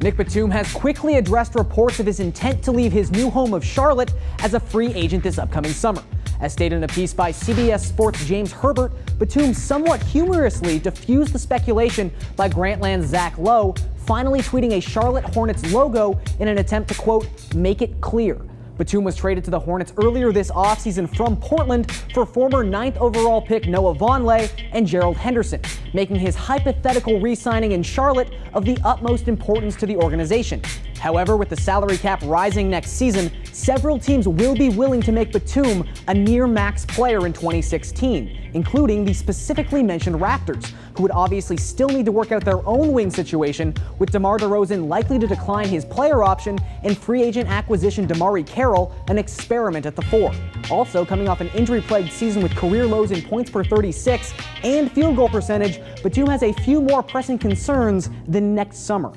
Nick Batum has quickly addressed reports of his intent to leave his new home of Charlotte as a free agent this upcoming summer. As stated in a piece by CBS Sports' James Herbert, Batum somewhat humorously diffused the speculation by Grantland's Zach Lowe, finally tweeting a Charlotte Hornets logo in an attempt to, quote, make it clear. Batum was traded to the Hornets earlier this offseason from Portland for former 9th overall pick Noah Vonleh and Gerald Henderson, making his hypothetical re-signing in Charlotte of the utmost importance to the organization. However, with the salary cap rising next season, several teams will be willing to make Batum a near-max player in 2016, including the specifically mentioned Raptors, who would obviously still need to work out their own wing situation, with DeMar DeRozan likely to decline his player option and free agent acquisition DeMarre Carroll an experiment at the 4. Also, coming off an injury-plagued season with career lows in points per 36 and field goal percentage, Batum has a few more pressing concerns than next summer.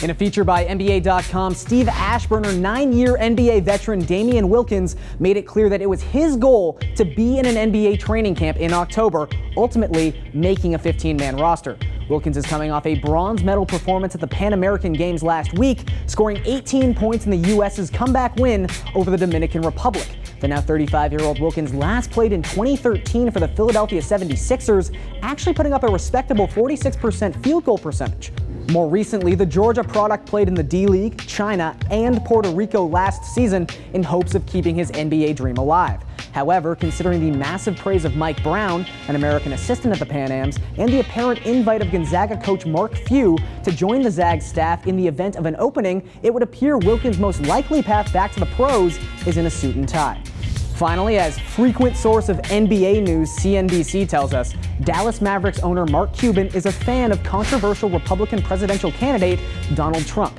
In a feature by NBA.com, Steve Ashburner 9-year NBA veteran Damian Wilkins made it clear that it was his goal to be in an NBA training camp in October, ultimately making a 15-man roster. Wilkins is coming off a bronze medal performance at the Pan American Games last week, scoring 18 points in the U.S.'s comeback win over the Dominican Republic. The now 35-year-old Wilkins last played in 2013 for the Philadelphia 76ers, actually putting up a respectable 46% field goal percentage. More recently, the Georgia product played in the D-League, China, and Puerto Rico last season in hopes of keeping his NBA dream alive. However, considering the massive praise of Mike Brown, an American assistant at the Pan Ams, and the apparent invite of Gonzaga coach Mark Few to join the Zags staff in the event of an opening, it would appear Wilkins' most likely path back to the pros is in a suit and tie. Finally, as frequent source of NBA news CNBC tells us, Dallas Mavericks owner Mark Cuban is a fan of controversial Republican presidential candidate Donald Trump.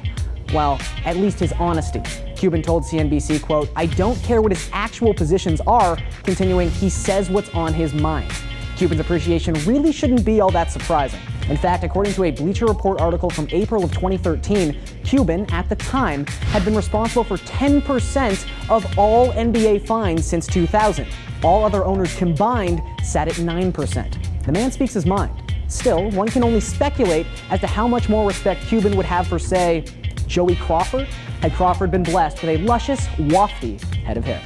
Well, at least his honesty. Cuban told CNBC, quote, "I don't care what his actual positions are," continuing, "he says what's on his mind." Cuban's appreciation really shouldn't be all that surprising. In fact, according to a Bleacher Report article from April of 2013, Cuban, at the time, had been responsible for 10% of all NBA fines since 2000. All other owners combined sat at 9%. The man speaks his mind. Still, one can only speculate as to how much more respect Cuban would have for, say, Joey Crawford, had Crawford been blessed with a luscious, wafty head of hair.